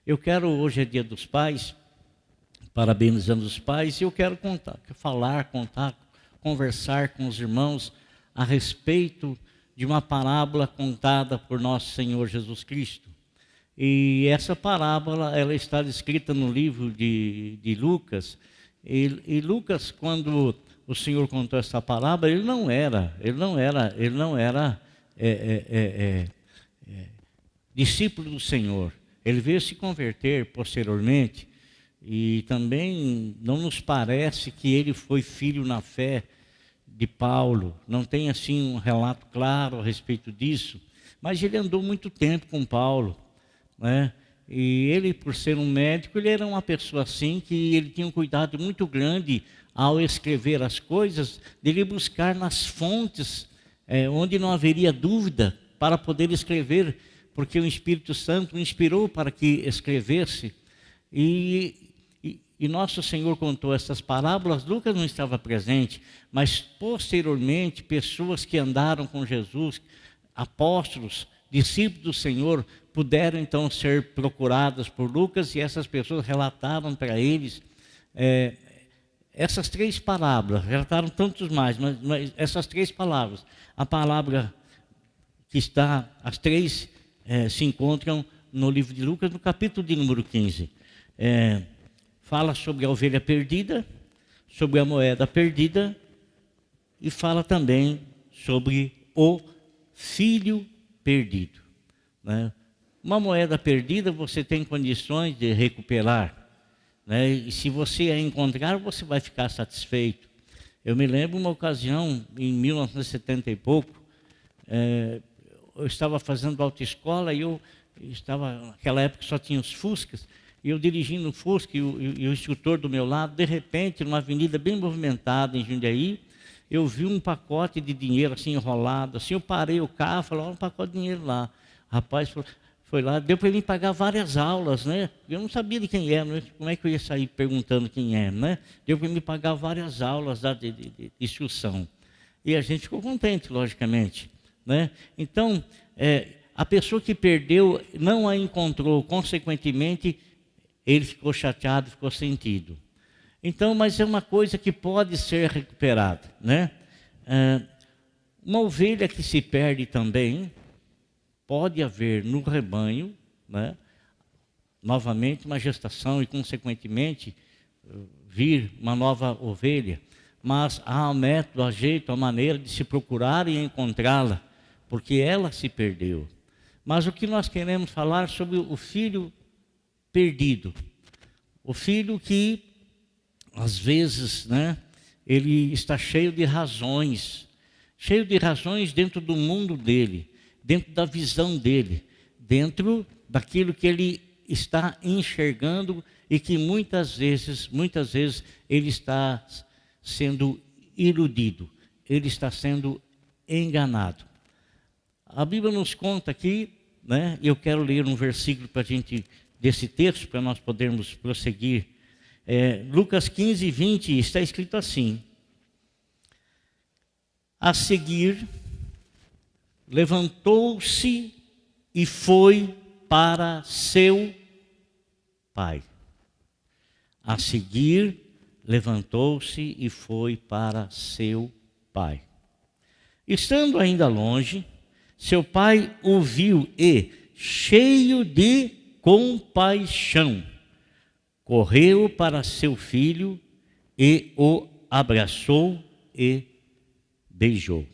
Eu quero, hoje é Dia dos Pais, parabenizando os pais, e eu quero conversar com os irmãos a respeito de uma parábola contada por nosso Senhor Jesus Cristo. E essa parábola, ela está descrita no livro de Lucas. E Lucas, quando o Senhor contou essa parábola, ele não era discípulo do Senhor. Ele veio se converter posteriormente, e também não nos parece que ele foi filho na fé de Paulo. Não tem assim um relato claro a respeito disso, mas ele andou muito tempo com Paulo, né? E ele, por ser um médico, ele era uma pessoa assim, que ele tinha um cuidado muito grande ao escrever as coisas, de ele buscar nas fontes onde não haveria dúvida para poder escrever, porque o Espírito Santo o inspirou para que escrevesse. E nosso Senhor contou essas parábolas. Lucas não estava presente, mas posteriormente pessoas que andaram com Jesus, apóstolos, discípulos do Senhor, puderam então ser procuradas por Lucas, e essas pessoas relataram para eles essas três parábolas. Relataram tantos mais, mas essas três palavras. A palavra que está, as três se encontram no livro de Lucas, no capítulo de número 15. Fala sobre a ovelha perdida, sobre a moeda perdida, e fala também sobre o filho perdido, né? Uma moeda perdida você tem condições de recuperar, né? E se você a encontrar, você vai ficar satisfeito. Eu me lembro uma ocasião, em 1970 e pouco, eu estava fazendo autoescola, e eu estava, naquela época só tinha os Fuscas, e eu dirigindo o Fusca, e o instrutor do meu lado, de repente, numa avenida bem movimentada em Jundiaí, eu vi um pacote de dinheiro assim enrolado, assim, eu parei o carro, falei, olha um pacote de dinheiro lá. O rapaz foi lá, deu para ele pagar várias aulas, né? Eu não sabia de quem era, né? Como é que eu ia sair perguntando quem era, né? Deu para ele pagar várias aulas de instrução. E a gente ficou contente, logicamente, né? Então, a pessoa que perdeu não a encontrou, consequentemente, ele ficou chateado, ficou sentido. Então, mas é uma coisa que pode ser recuperada, né? Uma ovelha que se perde também, pode haver no rebanho, né, novamente uma gestação e, consequentemente, vir uma nova ovelha. Mas há um método, há jeito, há maneira de se procurar e encontrá-la, porque ela se perdeu. Mas o que nós queremos falar sobre o filho perdido. O filho que, às vezes, né, ele está cheio de razões dentro do mundo dele, dentro da visão dele, dentro daquilo que ele está enxergando, e que muitas vezes ele está sendo iludido, ele está sendo enganado. A Bíblia nos conta aqui, né, eu quero ler um versículo para a gente, desse texto, para nós podermos prosseguir. Lucas 15, 20, está escrito assim: a seguir, levantou-se e foi para seu pai. A seguir, levantou-se e foi para seu pai. Estando ainda longe, seu pai o viu e, cheio de compaixão, correu para seu filho e o abraçou e beijou.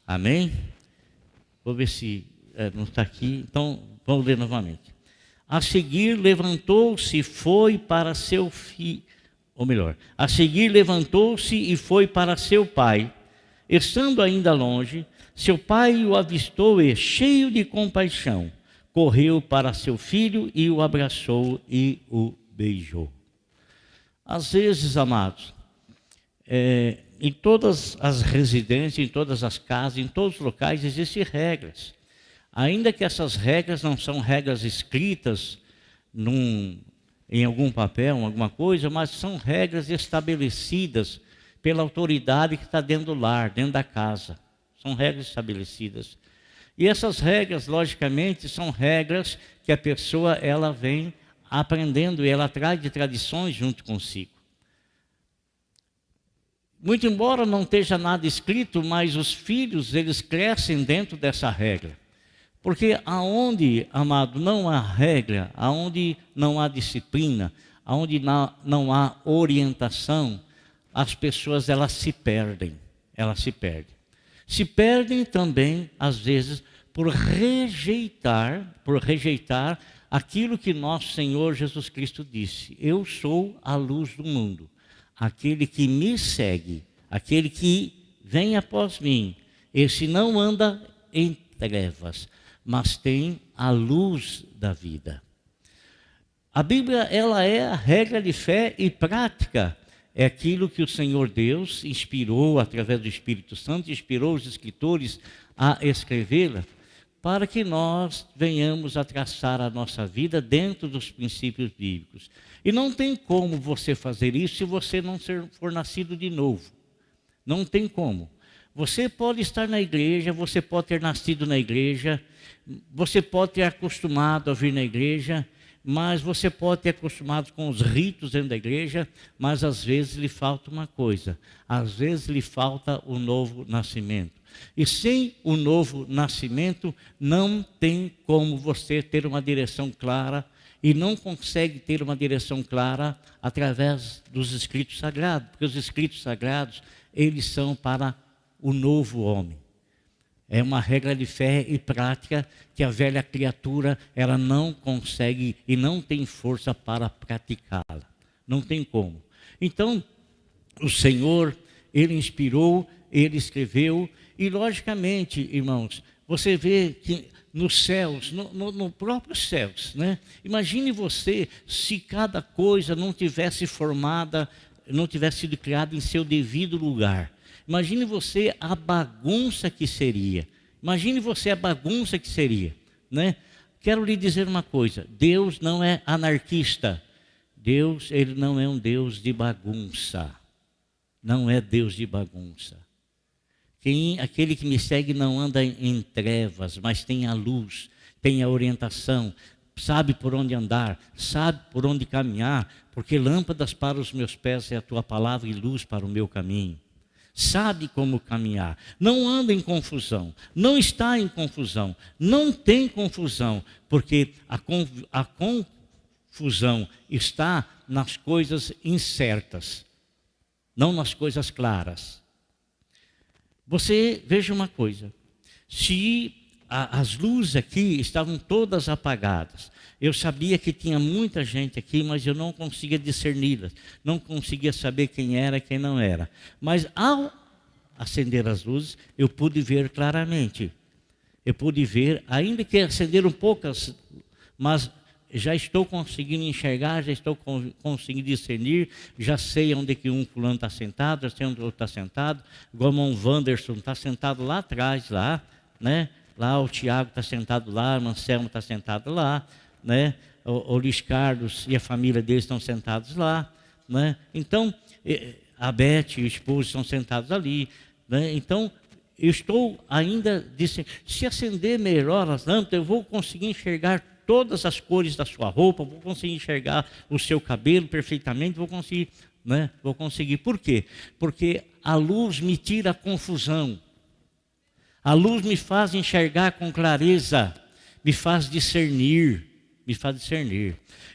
Amém? Vou ver se não está aqui, então vamos ler novamente. A seguir levantou-se e foi para seu filho, ou melhor, a seguir levantou-se e foi para seu pai. Estando ainda longe, seu pai o avistou e, cheio de compaixão, correu para seu filho e o abraçou e o beijou. Às vezes, amados, em todas as residências, em todas as casas, em todos os locais, existem regras. Ainda que essas regras não são regras escritas em algum papel, alguma coisa, mas são regras estabelecidas pela autoridade que está dentro do lar, dentro da casa. São regras estabelecidas. E essas regras, logicamente, são regras que a pessoa ela vem aprendendo, e ela traz de tradições junto consigo. Muito embora não esteja nada escrito, mas os filhos, eles crescem dentro dessa regra. Porque aonde, amado, não há regra, aonde não há disciplina, aonde não há orientação, as pessoas, elas se perdem. Elas se perdem. Se perdem também, às vezes, por rejeitar aquilo que nosso Senhor Jesus Cristo disse: eu sou a luz do mundo. Aquele que me segue, aquele que vem após mim, esse não anda em trevas, mas tem a luz da vida. A Bíblia, ela é a regra de fé e prática. É aquilo que o Senhor Deus inspirou, através do Espírito Santo, inspirou os escritores a escrevê-la, para que nós venhamos a traçar a nossa vida dentro dos princípios bíblicos. E não tem como você fazer isso se você não for nascido de novo. Não tem como. Você pode estar na igreja, você pode ter nascido na igreja, você pode ter acostumado a vir na igreja, mas você pode ter acostumado com os ritos dentro da igreja, mas às vezes lhe falta uma coisa, às vezes lhe falta o novo nascimento. E sem o novo nascimento, não tem como você ter uma direção clara, e não consegue ter uma direção clara através dos escritos sagrados, porque os escritos sagrados, eles são para o novo homem. É uma regra de fé e prática que a velha criatura, ela não consegue e não tem força para praticá-la. Não tem como. Então, o Senhor, Ele inspirou, Ele escreveu, e logicamente, irmãos, você vê que nos céus, no próprio céus, né? Imagine você se cada coisa não tivesse formada, não tivesse sido criada em seu devido lugar. Imagine você a bagunça que seria. Imagine você a bagunça que seria, né? Quero lhe dizer uma coisa: Deus não é anarquista. Deus, Ele não é um Deus de bagunça. Não é Deus de bagunça. Aquele que me segue não anda em trevas, mas tem a luz, tem a orientação, sabe por onde andar, sabe por onde caminhar, porque lâmpadas para os meus pés é a tua palavra e luz para o meu caminho. Sabe como caminhar, não anda em confusão, não está em confusão, não tem confusão, porque a confusão está nas coisas incertas, não nas coisas claras. Você veja uma coisa, se as luzes aqui estavam todas apagadas, eu sabia que tinha muita gente aqui, mas eu não conseguia discerni-las, não conseguia saber quem era e quem não era. Mas ao acender as luzes, eu pude ver claramente. Eu pude ver, ainda que acenderam poucas, mas já estou conseguindo enxergar, já estou conseguindo discernir, já sei onde que um fulano está sentado, já sei onde o outro está sentado, igual o irmão Wanderson está sentado lá atrás, lá, né? Lá o Tiago está sentado lá, o Anselmo está sentado lá, né? O Luiz Carlos e a família deles estão sentados lá, né? Então, a Beth e o esposo estão sentados ali, né? Então, eu estou ainda dizendo, se acender melhor as lâmpadas, eu vou conseguir enxergar todas as cores da sua roupa, vou conseguir enxergar o seu cabelo perfeitamente, vou conseguir, né? Vou conseguir. Por quê? Porque a luz me tira a confusão. A luz me faz enxergar com clareza, me faz discernir,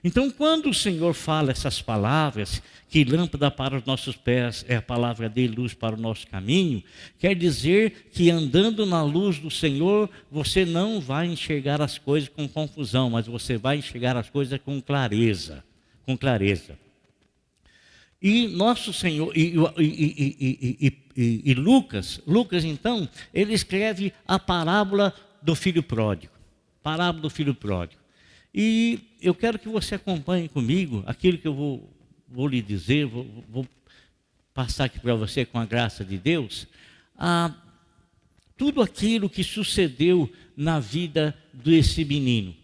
Então, quando o Senhor fala essas palavras, que lâmpada para os nossos pés é a palavra dele, luz para o nosso caminho, quer dizer que andando na luz do Senhor, você não vai enxergar as coisas com confusão, mas você vai enxergar as coisas com clareza, E nosso Senhor, Lucas então, ele escreve a parábola do filho pródigo. E eu quero que você acompanhe comigo aquilo que eu vou lhe dizer, vou passar aqui para você com a graça de Deus, tudo aquilo que sucedeu na vida desse menino.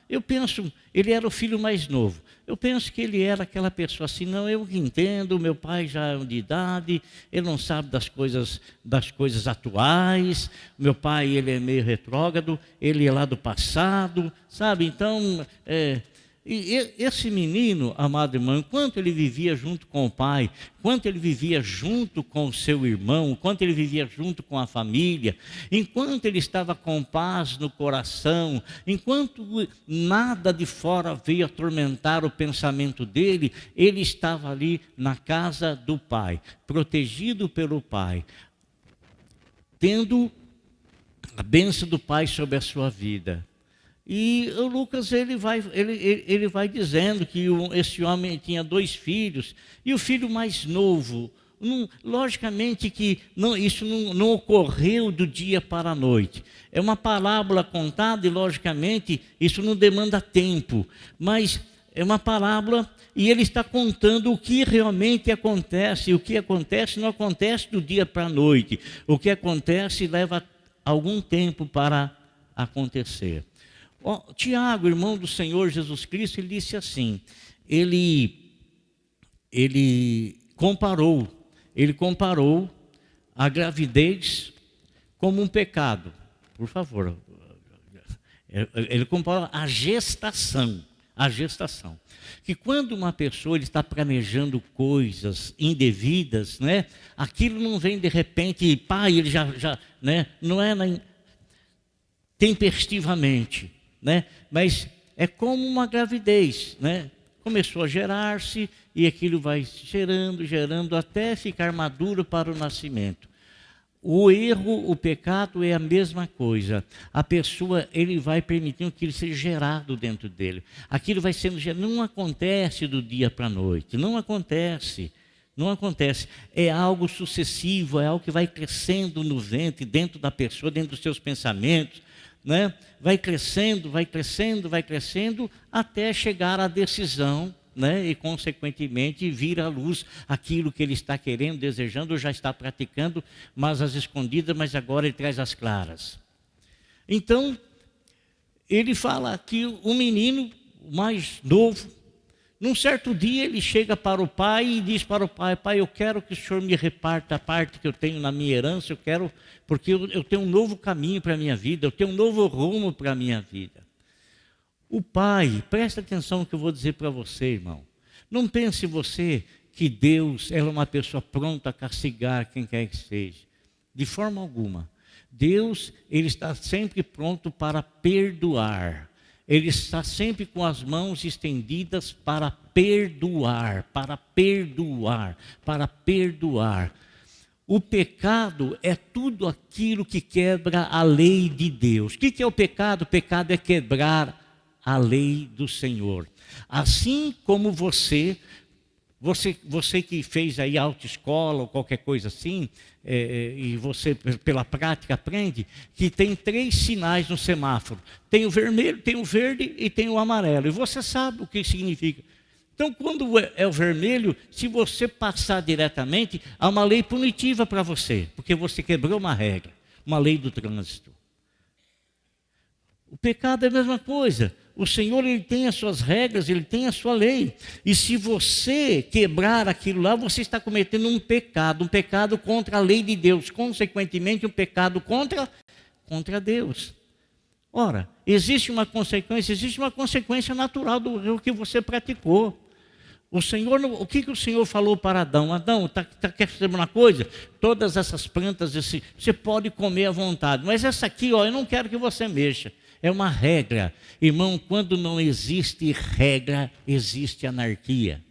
Eu penso, ele era o filho mais novo. Eu penso que ele era aquela pessoa assim, não, eu entendo, meu pai já é de idade, ele não sabe das coisas atuais, meu pai ele é meio retrógrado, ele é lá do passado, sabe? Então, E esse menino, amado irmão, enquanto ele vivia junto com o pai, enquanto ele vivia junto com o seu irmão, enquanto ele vivia junto com a família, enquanto ele estava com paz no coração, enquanto nada de fora veio atormentar o pensamento dele, ele estava ali na casa do pai, protegido pelo pai, tendo a bênção do pai sobre a sua vida. E o Lucas ele vai dizendo que esse homem tinha 2 filhos, e o filho mais novo, logicamente que isso não ocorreu do dia para a noite. É uma parábola contada e, logicamente, isso não demanda tempo, mas é uma parábola e ele está contando o que realmente acontece. E o que acontece não acontece do dia para a noite. O que acontece leva algum tempo para acontecer. Tiago, irmão do Senhor Jesus Cristo, ele disse assim, ele comparou a gravidez como um pecado. Por favor, ele comparou a gestação. Que quando uma pessoa está planejando coisas indevidas, né, aquilo não vem de repente, ele já né, não é tempestivamente. Né? Mas é como uma gravidez, né? Começou a gerar-se e aquilo vai gerando até ficar maduro para o nascimento. O erro, o pecado é a mesma coisa. A pessoa, ele vai permitindo que ele seja gerado dentro dele. Aquilo vai sendo gerado, não acontece do dia para a noite, não acontece. É algo sucessivo, é algo que vai crescendo no ventre, dentro da pessoa, dentro dos seus pensamentos. Né? Vai crescendo, até chegar à decisão, né? E consequentemente vir à luz aquilo que ele está querendo, desejando, ou já está praticando, mas às escondidas, mas agora ele traz as claras. Então, ele fala que o menino mais novo, num certo dia ele chega para o pai e diz para o pai, eu quero que o senhor me reparta a parte que eu tenho na minha herança, porque eu tenho um novo caminho para a minha vida, eu tenho um novo rumo para a minha vida. O pai, presta atenção no que eu vou dizer para você, irmão. Não pense você que Deus é uma pessoa pronta a castigar quem quer que seja. De forma alguma. Deus, ele está sempre pronto para perdoar. Ele está sempre com as mãos estendidas para perdoar. O pecado é tudo aquilo que quebra a lei de Deus. O que é o pecado? O pecado é quebrar a lei do Senhor. Assim como você que fez aí autoescola ou qualquer coisa assim, e você pela prática aprende que tem 3 sinais no semáforo. Tem o vermelho, tem o verde e tem o amarelo. E você sabe o que significa. Então, quando é o vermelho, se você passar diretamente, há uma lei punitiva para você, porque você quebrou uma regra, uma lei do trânsito. O pecado é a mesma coisa. O Senhor, ele tem as suas regras, ele tem a sua lei. E se você quebrar aquilo lá, você está cometendo um pecado contra a lei de Deus. Consequentemente, um pecado contra Deus. Ora, existe uma consequência natural do que você praticou. O que o Senhor falou para Adão? Adão, quer saber uma coisa? Todas essas plantas, você pode comer à vontade, mas essa aqui, eu não quero que você mexa. É uma regra. Irmão, quando não existe regra, existe anarquia.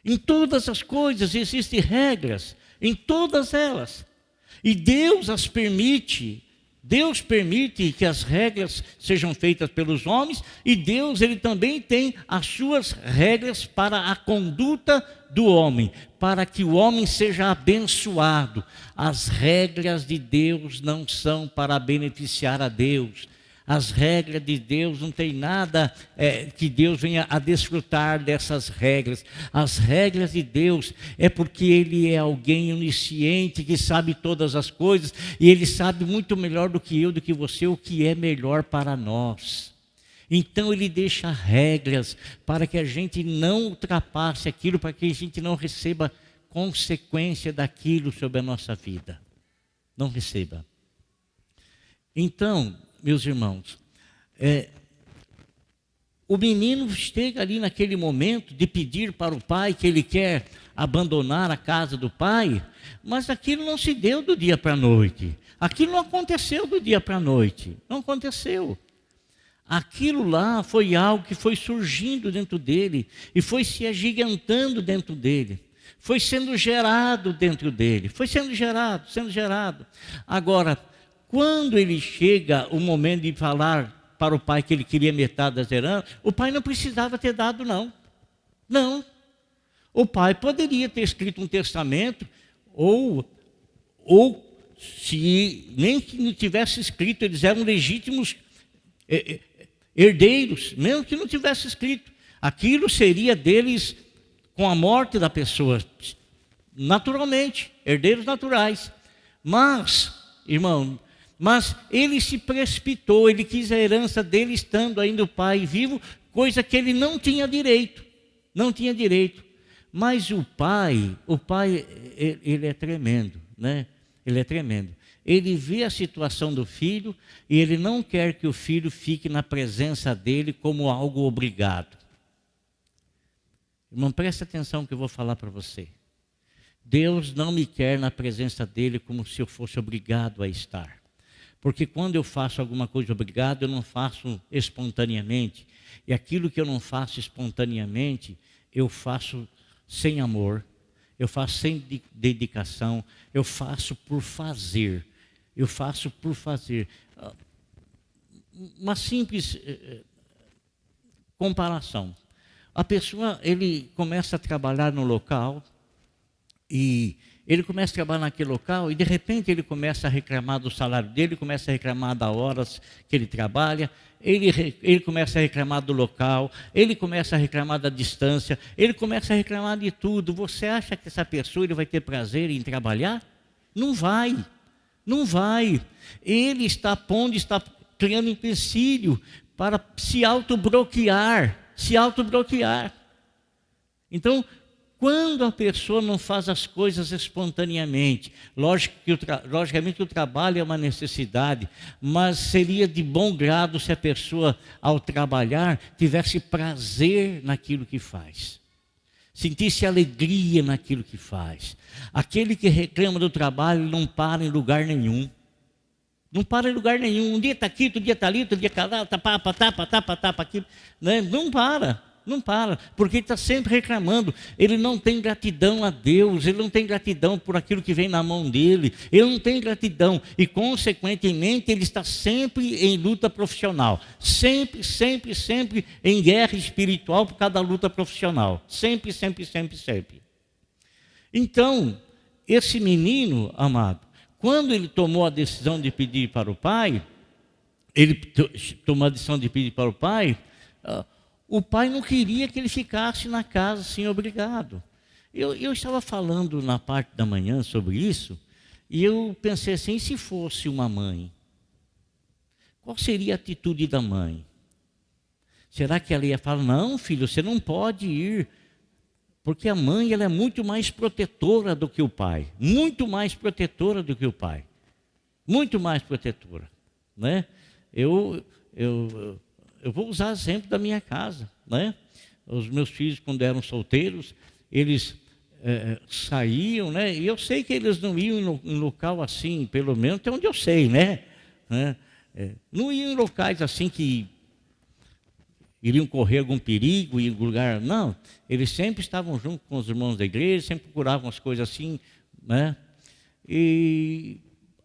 Em todas as coisas existem regras, em todas elas. E Deus as permite. Deus permite que as regras sejam feitas pelos homens, e Deus, ele também tem as suas regras para a conduta do homem, para que o homem seja abençoado. As regras de Deus não são para beneficiar a Deus. As regras de Deus não tem nada que Deus venha a desfrutar dessas regras. As regras de Deus é porque Ele é alguém onisciente que sabe todas as coisas, e Ele sabe muito melhor do que eu, do que você, o que é melhor para nós. Então Ele deixa regras para que a gente não ultrapasse aquilo, para que a gente não receba consequência daquilo sobre a nossa vida. Não receba. Então, meus irmãos, o menino chega ali naquele momento de pedir para o pai que ele quer abandonar a casa do pai, mas aquilo não se deu do dia para a noite. Aquilo não aconteceu do dia para a noite. Não aconteceu. Aquilo lá foi algo que foi surgindo dentro dele e foi se agigantando dentro dele. Foi sendo gerado dentro dele. Foi sendo gerado, sendo gerado. Agora, quando ele chega o momento de falar para o pai que ele queria metade das heranças, o pai não precisava ter dado, não. Não. O pai poderia ter escrito um testamento, ou se nem que não tivesse escrito, eles eram legítimos herdeiros, mesmo que não tivesse escrito. Aquilo seria deles com a morte da pessoa, naturalmente, herdeiros naturais. Mas, irmão, ele se precipitou, ele quis a herança dele estando ainda o pai vivo, coisa que ele não tinha direito, não tinha direito. Mas o pai, ele é tremendo, né? Ele é tremendo. Ele vê a situação do filho e ele não quer que o filho fique na presença dele como algo obrigado. Irmão, presta atenção no que eu vou falar para você. Deus não me quer na presença dele como se eu fosse obrigado a estar. Porque quando eu faço alguma coisa obrigado, eu não faço espontaneamente. E aquilo que eu não faço espontaneamente, eu faço sem amor, eu faço sem dedicação, eu faço por fazer. Eu faço por fazer. Uma simples comparação. A pessoa, ele começa a trabalhar no local, e ele começa a trabalhar naquele local, e de repente ele começa a reclamar do salário dele, começa a reclamar das horas que ele trabalha, ele começa a reclamar do local, ele começa a reclamar da distância, ele começa a reclamar de tudo. Você acha que essa pessoa ele vai ter prazer em trabalhar? Não vai, não vai. Ele está criando empecilho para se autobloquear. Então, quando a pessoa não faz as coisas espontaneamente, logicamente o trabalho é uma necessidade, mas seria de bom grado se a pessoa, ao trabalhar, tivesse prazer naquilo que faz. Sentisse alegria naquilo que faz. Aquele que reclama do trabalho não para em lugar nenhum. Não para em lugar nenhum. Um dia está aqui, outro dia está ali, outro dia está lá, tapa aqui. Não para, porque ele está sempre reclamando. Ele não tem gratidão a Deus, ele não tem gratidão por aquilo que vem na mão dele, ele não tem gratidão e, consequentemente, ele está sempre em luta profissional, sempre em guerra espiritual por causa da luta profissional, sempre. Então, esse menino, amado, quando ele tomou a decisão de pedir para o pai, o pai não queria que ele ficasse na casa assim, obrigado. Eu estava falando na parte da manhã sobre isso, e eu pensei assim, e se fosse uma mãe? Qual seria a atitude da mãe? Será que ela ia falar, não, filho, você não pode ir? Porque a mãe, ela é muito mais protetora do que o pai. Muito mais protetora do que o pai. Muito mais protetora, né? Eu vou usar exemplo da minha casa, né? Os meus filhos, quando eram solteiros, eles saíam, né? E eu sei que eles não iam em local assim, pelo menos até onde eu sei, né? Não iam em locais assim que iriam correr algum perigo, em algum lugar, não. Eles sempre estavam junto com os irmãos da igreja, sempre procuravam as coisas assim, né? E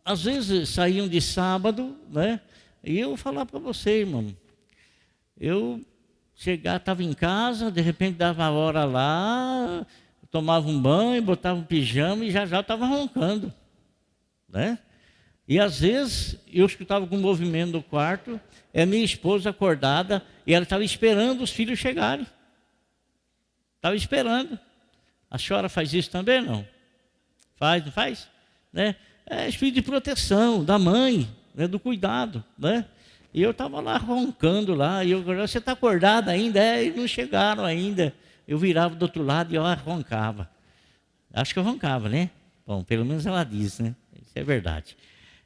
às vezes saíam de sábado, né? E eu falar para você, irmão, eu estava em casa, de repente dava a hora lá, tomava um banho, botava um pijama e já estava roncando, né? E às vezes eu escutava com o movimento do quarto, minha esposa acordada, e ela estava esperando os filhos chegarem. Estava esperando. A senhora faz isso também, não? Faz, não faz? Né? É espírito de proteção da mãe, né? Do cuidado, né? E eu estava lá roncando lá, e você está acordada ainda? E não chegaram ainda. Eu virava do outro lado e eu roncava. Acho que eu roncava, né? Bom, pelo menos ela diz, né? Isso é verdade.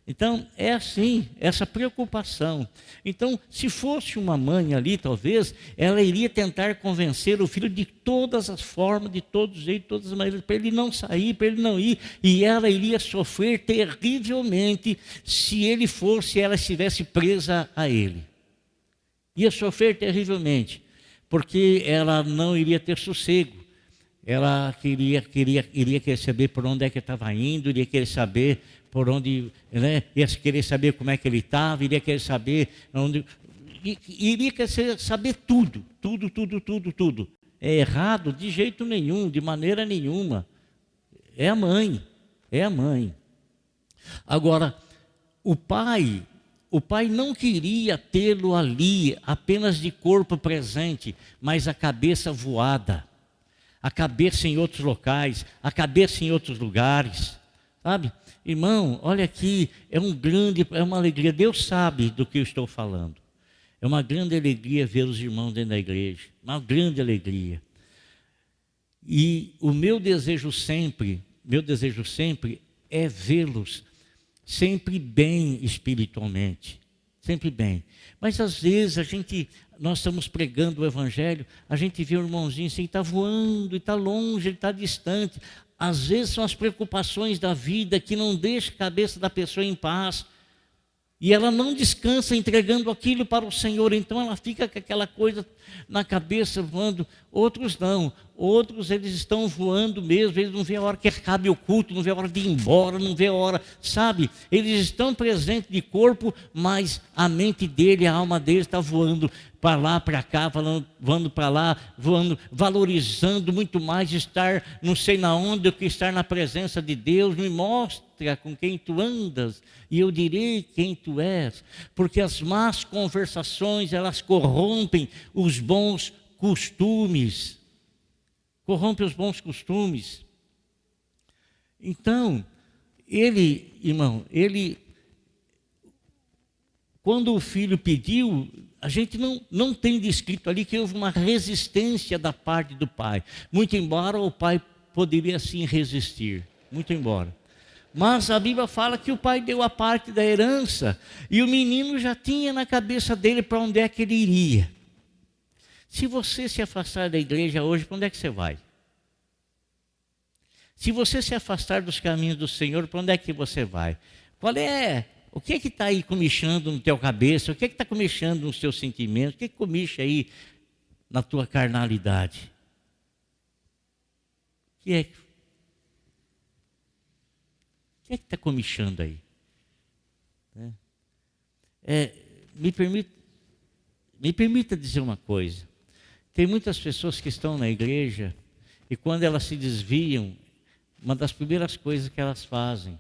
Então, é assim, essa preocupação. Então, se fosse uma mãe ali, talvez, ela iria tentar convencer o filho de todas as formas, de todos os jeitos, de todas as maneiras, para ele não sair, para ele não ir. E ela iria sofrer terrivelmente se ele fosse, ela estivesse presa a ele. Ia sofrer terrivelmente, porque ela não iria ter sossego. Ela iria querer saber por onde é que estava indo, iria querer saber por onde, né? Ia querer saber como é que ele estava, iria querer saber onde, iria querer saber tudo. É errado de jeito nenhum, de maneira nenhuma. É a mãe. Agora, o pai não queria tê-lo ali apenas de corpo presente, mas a cabeça voada. A cabeça em outros locais, a cabeça em outros lugares, sabe? Irmão, olha aqui, é uma alegria, Deus sabe do que eu estou falando. É uma grande alegria ver os irmãos dentro da igreja, uma grande alegria. E o meu desejo sempre é vê-los sempre bem espiritualmente, sempre bem. Mas às vezes nós estamos pregando o evangelho, a gente vê o irmãozinho assim, está voando, está longe, ele está distante. Às vezes são as preocupações da vida que não deixam a cabeça da pessoa em paz. E ela não descansa entregando aquilo para o Senhor, então ela fica com aquela coisa na cabeça voando. Outros não, outros eles estão voando mesmo, eles não vê a hora que acabe o culto, não vê a hora de ir embora, não vê a hora, sabe? Eles estão presentes de corpo, mas a mente dele, a alma dele está voando para lá, para cá, voando para lá, voando, valorizando muito mais estar não sei na onde do que estar na presença de Deus. Me mostra com quem tu andas e eu direi quem tu és, porque as más conversações elas corrompem os bons costumes. Então, quando o filho pediu, a gente não tem descrito ali que houve uma resistência da parte do pai. Muito embora o pai poderia sim resistir, muito embora. Mas a Bíblia fala que o pai deu a parte da herança e o menino já tinha na cabeça dele para onde é que ele iria. Se você se afastar da igreja hoje, para onde é que você vai? Se você se afastar dos caminhos do Senhor, para onde é que você vai? O que é que está aí comichando no teu cabeça? O que é que está comichando nos teus sentimentos? O que é que comicha aí na tua carnalidade? O que é que está comichando aí? Me permita dizer uma coisa. Tem muitas pessoas que estão na igreja e quando elas se desviam, uma das primeiras coisas que elas fazem,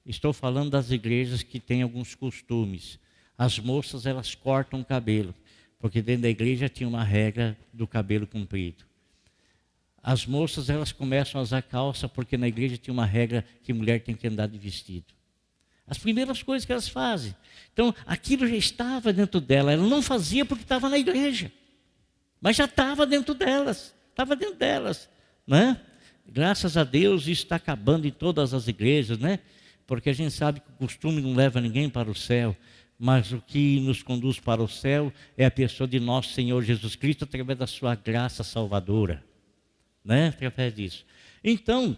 estou falando das igrejas que têm alguns costumes. As moças, elas cortam o cabelo, porque dentro da igreja tinha uma regra do cabelo comprido. As moças, elas começam a usar calça, porque na igreja tinha uma regra que mulher tem que andar de vestido. As primeiras coisas que elas fazem. Então, aquilo já estava dentro dela. Ela não fazia porque estava na igreja, mas já estava dentro delas. Né? Graças a Deus, isso está acabando em todas as igrejas, né? Porque a gente sabe que o costume não leva ninguém para o céu, mas o que nos conduz para o céu é a pessoa de nosso Senhor Jesus Cristo, através da sua graça salvadora, né? Através disso. Então,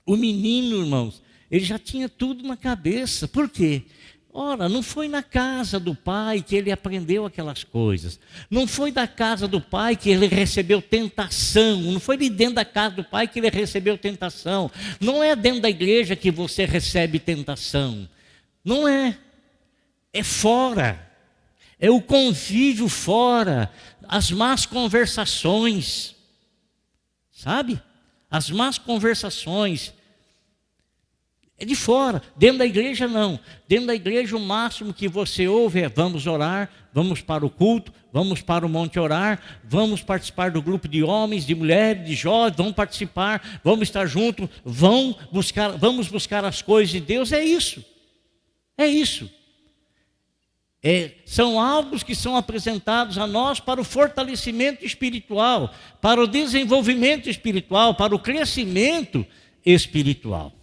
o menino, irmãos, ele já tinha tudo na cabeça. Por quê? Ora, não foi na casa do pai que ele aprendeu aquelas coisas. Não foi da casa do pai que ele recebeu tentação. Não foi de dentro da casa do pai que ele recebeu tentação. Não é dentro da igreja que você recebe tentação. Não é. É fora. É o convívio fora. As más conversações. Sabe? As más conversações. É de fora, dentro da igreja não. Dentro da igreja o máximo que você ouve é: vamos orar, vamos para o culto, vamos para o monte orar, vamos participar do grupo de homens, de mulheres, de jovens, vamos participar, vamos estar juntos, vamos buscar as coisas de Deus. É isso. São alvos que são apresentados a nós para o fortalecimento espiritual, para o desenvolvimento espiritual, para o crescimento espiritual.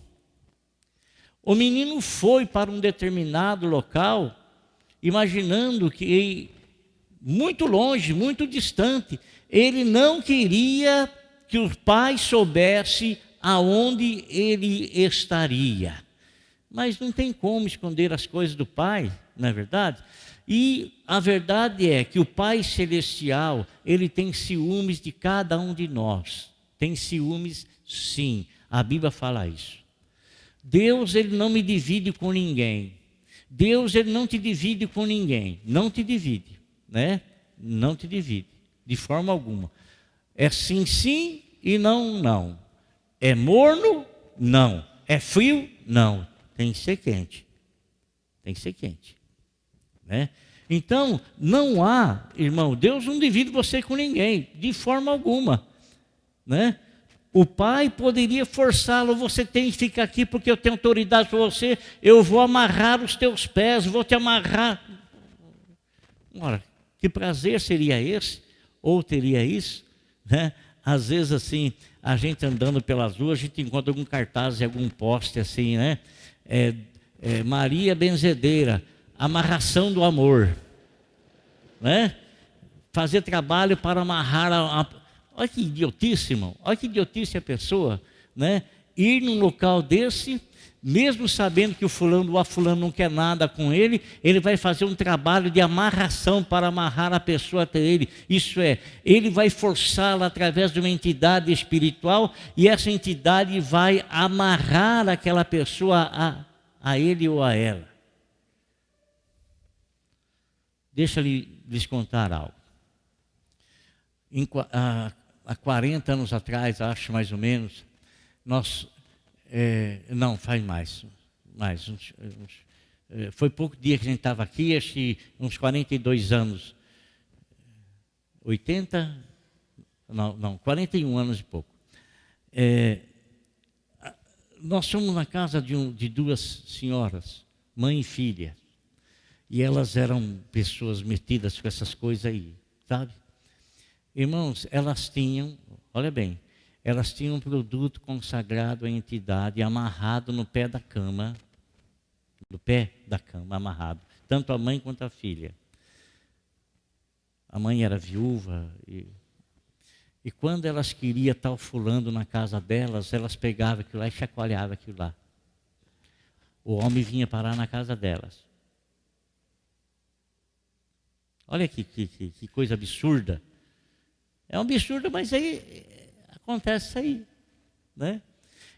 O menino foi para um determinado local, imaginando que, muito longe, muito distante, ele não queria que o pai soubesse aonde ele estaria. Mas não tem como esconder as coisas do pai, não é verdade? E a verdade é que o Pai Celestial, ele tem ciúmes de cada um de nós. Tem ciúmes, sim. A Bíblia fala isso. Deus, ele não me divide com ninguém. Deus, ele não te divide com ninguém. Não te divide, né? Não te divide, de forma alguma. É sim, sim e não, não. É morno? Não. É frio? Não. Tem que ser quente. Tem que ser quente, né? Então, não há, irmão, Deus não divide você com ninguém, de forma alguma, né? O pai poderia forçá-lo, você tem que ficar aqui porque eu tenho autoridade para você, eu vou amarrar os teus pés, vou te amarrar. Ora, que prazer seria esse? Ou teria isso, né? Às vezes assim, a gente andando pelas ruas, a gente encontra algum cartaz e algum poste assim, né? Maria Benzedeira, amarração do amor, né? Fazer trabalho para amarrar olha que idiotice, irmão. Olha que idiotice a pessoa, né? Ir num local desse, mesmo sabendo que o fulano não quer nada com ele, ele vai fazer um trabalho de amarração para amarrar a pessoa até ele. Isso é, ele vai forçá-la através de uma entidade espiritual e essa entidade vai amarrar aquela pessoa a ele ou a ela. Deixa eu lhes contar algo. Há 40 anos atrás, acho mais ou menos, nós... não, faz mais foi pouco dia que a gente estava aqui, acho que uns 42 anos, 80, não, 41 anos e pouco. Nós fomos na casa de duas senhoras, mãe e filha, e elas eram pessoas metidas com essas coisas aí, sabe? Irmãos, elas tinham, olha bem, elas tinham um produto consagrado à entidade, amarrado no pé da cama, amarrado, tanto a mãe quanto a filha. A mãe era viúva, e quando elas queriam estar fulando na casa delas, elas pegavam aquilo lá e chacoalhavam aquilo lá. O homem vinha parar na casa delas. Olha que coisa absurda. É um absurdo, mas aí acontece isso aí, né?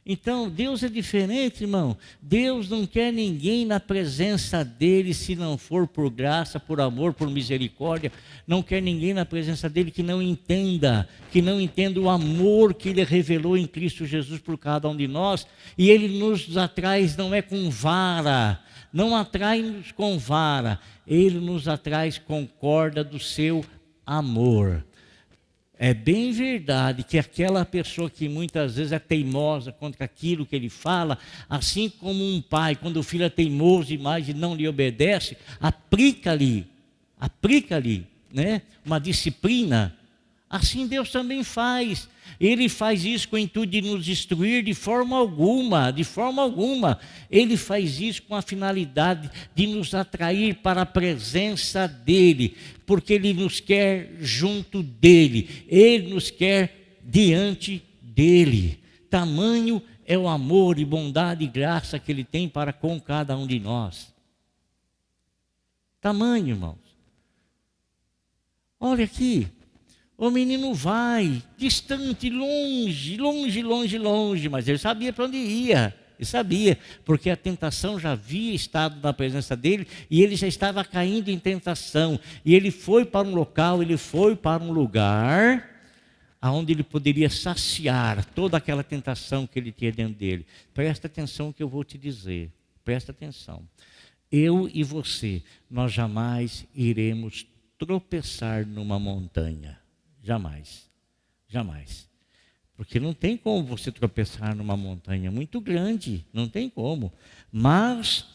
Então, Deus é diferente, irmão. Deus não quer ninguém na presença dele se não for por graça, por amor, por misericórdia. Não quer ninguém na presença dele que não entenda o amor que ele revelou em Cristo Jesus por cada um de nós. E ele nos atrai, não é com vara, não atrai-nos com vara, ele nos atrai com corda do seu amor. É bem verdade que aquela pessoa que muitas vezes é teimosa contra aquilo que ele fala, assim como um pai, quando o filho é teimoso demais e não lhe obedece, aplica-lhe, né, uma disciplina. Assim Deus também faz. Ele faz isso com o intuito de nos destruir de forma alguma. Ele faz isso com a finalidade de nos atrair para a presença dele, porque ele nos quer junto dele, ele nos quer diante dele. Tamanho é o amor e bondade e graça que ele tem para com cada um de nós. Tamanho, irmãos. Olha aqui. O menino vai, distante, longe, mas ele sabia para onde ia. Ele sabia, porque a tentação já havia estado na presença dele e ele já estava caindo em tentação. E ele foi para um local, ele foi para um lugar onde ele poderia saciar toda aquela tentação que ele tinha dentro dele. Presta atenção no que eu vou te dizer, presta atenção. Eu e você, nós jamais iremos tropeçar numa montanha. Jamais. Porque não tem como você tropeçar numa montanha muito grande, não tem como. Mas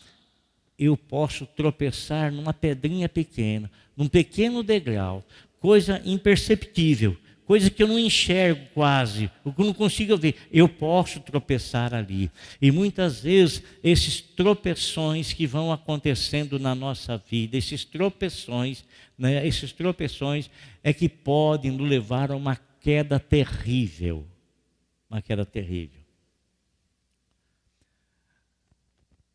eu posso tropeçar numa pedrinha pequena, num pequeno degrau, coisa imperceptível, coisa que eu não enxergo quase, o que eu não consigo ver. Eu posso tropeçar ali. E muitas vezes esses tropeções que vão acontecendo na nossa vida, esses tropeções, né, esses tropeções é que podem nos levar a uma queda terrível. Uma queda terrível.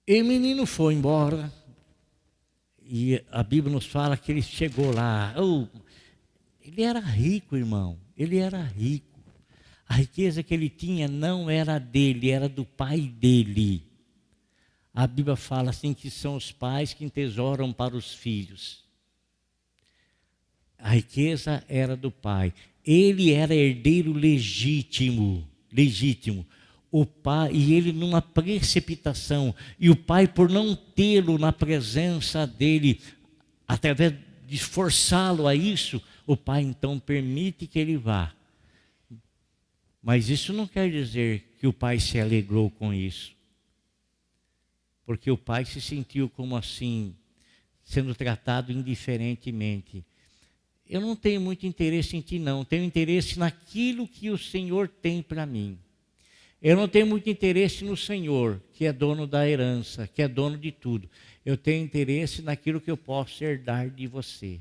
E o menino foi embora. E a Bíblia nos fala que ele chegou lá. Ele era rico, irmão. Ele era rico. A riqueza que ele tinha não era dele, era do pai dele. A Bíblia fala assim que são os pais que entesouram para os filhos. A riqueza era do pai. Ele era herdeiro legítimo. O pai, e ele numa precipitação, e o pai, por não tê-lo na presença dele, através de forçá-lo a isso, o pai então permite que ele vá. Mas isso não quer dizer que o pai se alegrou com isso, porque o pai se sentiu como assim, sendo tratado indiferentemente. Eu não tenho muito interesse em ti, não. Tenho interesse naquilo que o Senhor tem para mim. Eu não tenho muito interesse no Senhor, que é dono da herança, que é dono de tudo. Eu tenho interesse naquilo que eu posso herdar de você.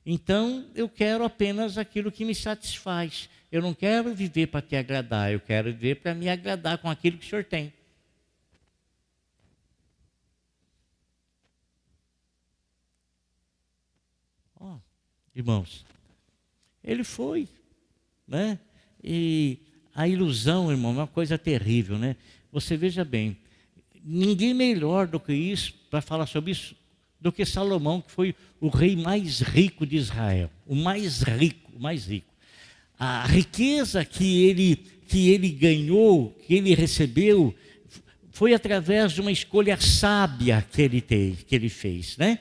Então, eu quero apenas aquilo que me satisfaz. Eu não quero viver para te agradar, eu quero viver para me agradar com aquilo que o Senhor tem. Irmãos, ele foi, né? E a ilusão, irmão, é uma coisa terrível, né? Você veja bem, ninguém melhor do que isso, para falar sobre isso, do que Salomão, que foi o rei mais rico de Israel. O mais rico, o mais rico. A riqueza que ele ganhou, que ele recebeu, foi através de uma escolha sábia que ele fez, né?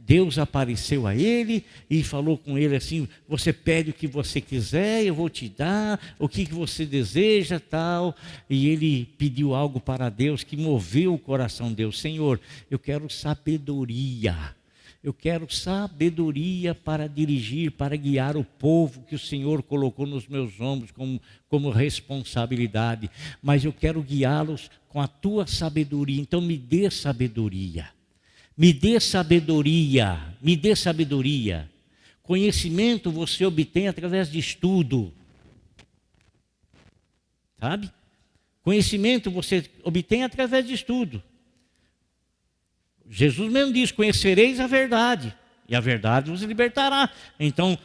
Deus apareceu a ele e falou com ele assim: você pede o que você quiser, eu vou te dar, o que você deseja, tal. E ele pediu algo para Deus que moveu o coração de Deus. Senhor, eu quero sabedoria. Eu quero sabedoria para dirigir, para guiar o povo que o Senhor colocou nos meus ombros como responsabilidade. Mas eu quero guiá-los com a tua sabedoria. Então me dê sabedoria. Me dê sabedoria, me dê sabedoria. Conhecimento você obtém através de estudo. Sabe? Conhecimento você obtém através de estudo. Jesus mesmo diz: conhecereis a verdade, e a verdade vos libertará. Então,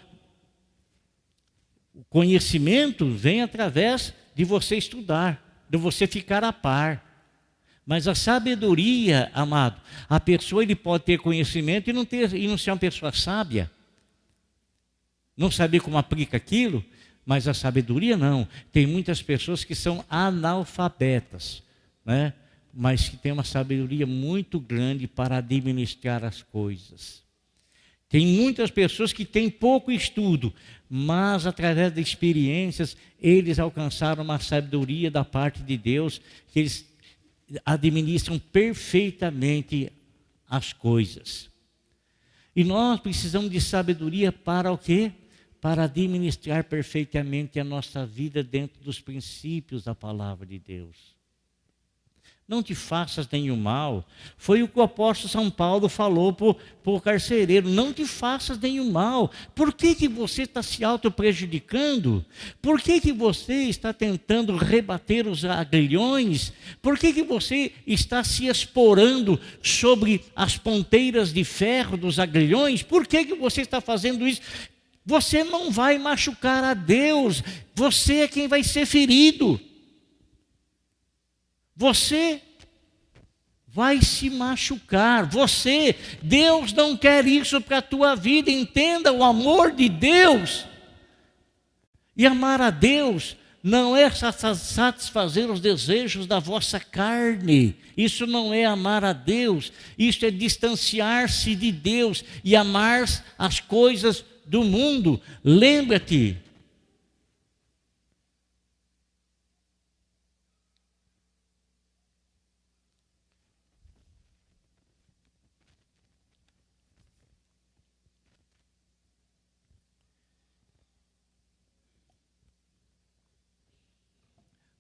o conhecimento vem através de você estudar, de você ficar a par. Mas a sabedoria, amado, a pessoa ele pode ter conhecimento e não ser uma pessoa sábia. Não saber como aplica aquilo, mas a sabedoria não. Tem muitas pessoas que são analfabetas, né? Mas que têm uma sabedoria muito grande para administrar as coisas. Tem muitas pessoas que têm pouco estudo, mas através de experiências, eles alcançaram uma sabedoria da parte de Deus, que eles administram perfeitamente as coisas. E nós precisamos de sabedoria para o quê? Para administrar perfeitamente a nossa vida dentro dos princípios da palavra de Deus. Não te faças nenhum mal. Foi o que o apóstolo São Paulo falou para o carcereiro. Não te faças nenhum mal. Por que você está se auto-prejudicando? Por que você está tentando rebater os aguilhões? Por que você está se esporando sobre as ponteiras de ferro dos aguilhões? Por que você está fazendo isso? Você não vai machucar a Deus. Você é quem vai ser ferido. Você vai se machucar. Deus não quer isso para a tua vida. Entenda o amor de Deus. E amar a Deus não é satisfazer os desejos da vossa carne. Isso não é amar a Deus. Isso é distanciar-se de Deus e amar as coisas do mundo. Lembra-te.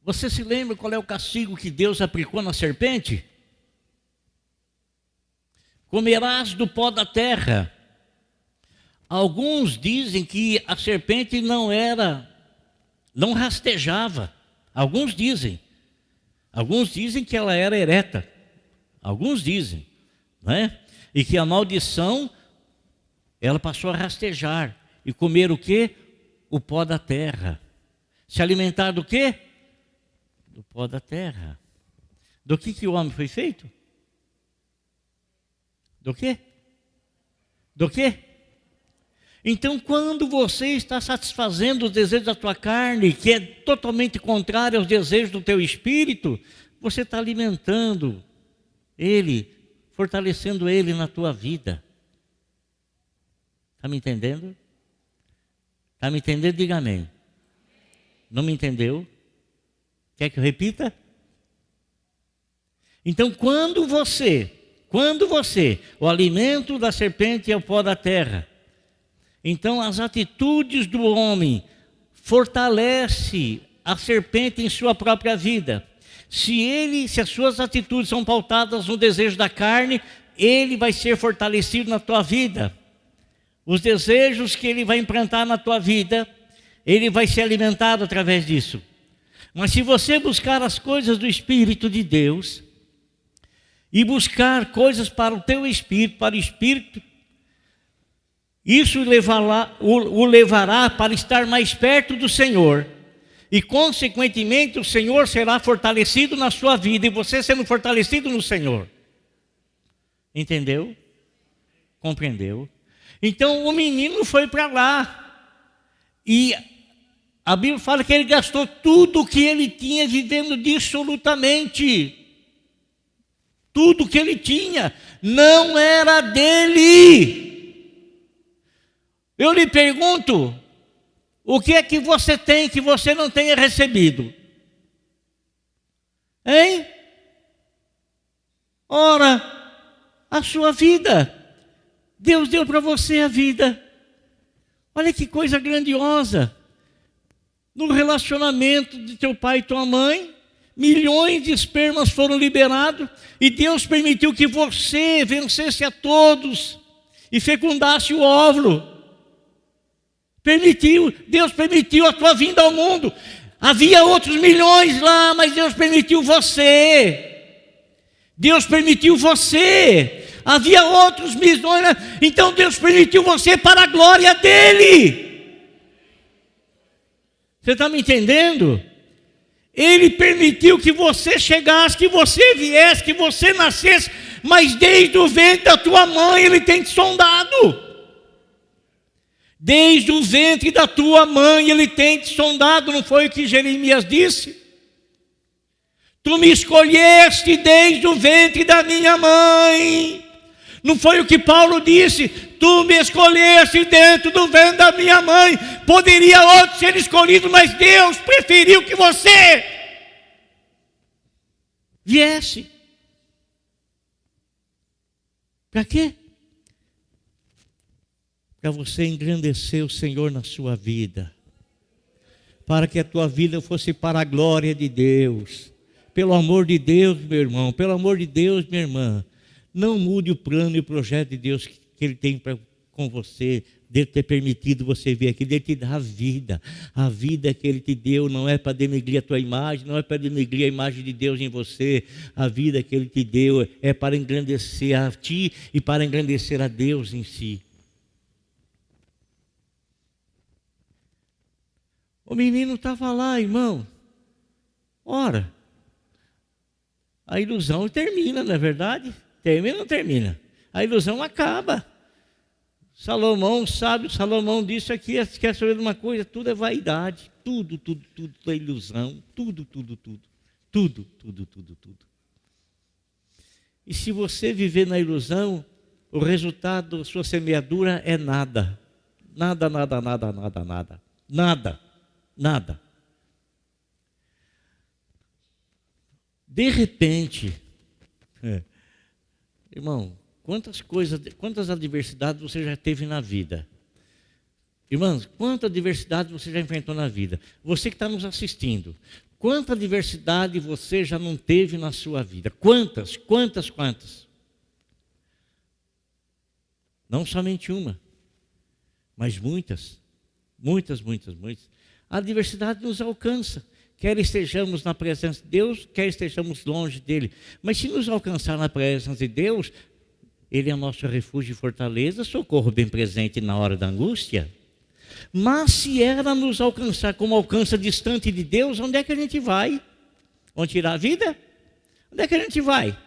Você se lembra qual é o castigo que Deus aplicou na serpente? Comerás do pó da terra. Alguns dizem que a serpente não rastejava. Alguns dizem que ela era ereta. Alguns dizem, né? E que a maldição, ela passou a rastejar e comer o quê? O pó da terra. Se alimentar do quê? Do pó da terra. Do que o homem foi feito? Do quê? Do quê? Então, quando você está satisfazendo os desejos da tua carne, que é totalmente contrário aos desejos do teu espírito, você está alimentando ele, fortalecendo ele na tua vida. Está me entendendo? Está me entendendo? Diga amém. Não me entendeu? Quer que eu repita? Então, quando você, o alimento da serpente é o pó da terra, então as atitudes do homem fortalece a serpente em sua própria vida. Se as suas atitudes são pautadas no desejo da carne, ele vai ser fortalecido na tua vida. Os desejos que ele vai implantar na tua vida, ele vai ser alimentado através disso. Mas se você buscar as coisas do Espírito de Deus, e buscar coisas para o teu espírito, para o espírito, isso o levará para estar mais perto do Senhor. E consequentemente o Senhor será fortalecido na sua vida, e você sendo fortalecido no Senhor. Entendeu? Compreendeu? Então o menino foi para lá, e a Bíblia fala que ele gastou tudo o que ele tinha, vivendo dissolutamente. Tudo que ele tinha não era dele. Eu lhe pergunto, o que é que você tem que você não tenha recebido? Hein? Ora, a sua vida. Deus deu para você a vida. Olha que coisa grandiosa. No relacionamento de teu pai e tua mãe, milhões de espermas foram liberados, e Deus permitiu que você vencesse a todos e fecundasse o óvulo. Deus permitiu a tua vinda ao mundo. Havia outros milhões lá, mas Deus permitiu você. Deus permitiu você. Havia outros milhões, então Deus permitiu você para a glória dele. Você está me entendendo? Ele permitiu que você chegasse, que você viesse, que você nascesse, mas desde o ventre da tua mãe Ele tem te sondado. Desde o ventre da tua mãe Ele tem te sondado, não foi o que Jeremias disse? Tu me escolheste desde o ventre da minha mãe. Não foi o que Paulo disse? Tu me escolheste dentro do ventre da minha mãe. Poderia outro ser escolhido, mas Deus preferiu que você viesse. Para quê? Para você engrandecer o Senhor na sua vida. Para que a tua vida fosse para a glória de Deus. Pelo amor de Deus, meu irmão, pelo amor de Deus, minha irmã, não mude o plano e o projeto de Deus que Ele tem com você, dele ter permitido você vir aqui, dele te dar a vida. A vida que Ele te deu não é para denegrir a tua imagem, não é para denegrir a imagem de Deus em você. A vida que Ele te deu é para engrandecer a ti e para engrandecer a Deus em si. O menino estava lá, irmão. Ora, a ilusão termina, não é verdade? Termina ou não termina? A ilusão acaba. Sábio Salomão disse aqui, quer saber de uma coisa? Tudo é vaidade, tudo é ilusão, tudo. E se você viver na ilusão, o resultado da sua semeadura é nada. Nada. De repente, irmão, quantas adversidades você já teve na vida? Irmãos, quanta adversidade você já enfrentou na vida? Você que está nos assistindo, Quanta adversidade você já não teve na sua vida? Quantas? Não somente uma, mas muitas. A adversidade nos alcança, quer estejamos na presença de Deus, quer estejamos longe dele. Mas se nos alcançar na presença de Deus, ele é nosso refúgio e fortaleza, socorro bem presente na hora da angústia. Mas se ela nos alcançar como alcança distante de Deus, onde é que a gente vai? Vamos tirar a vida? Onde é que a gente vai?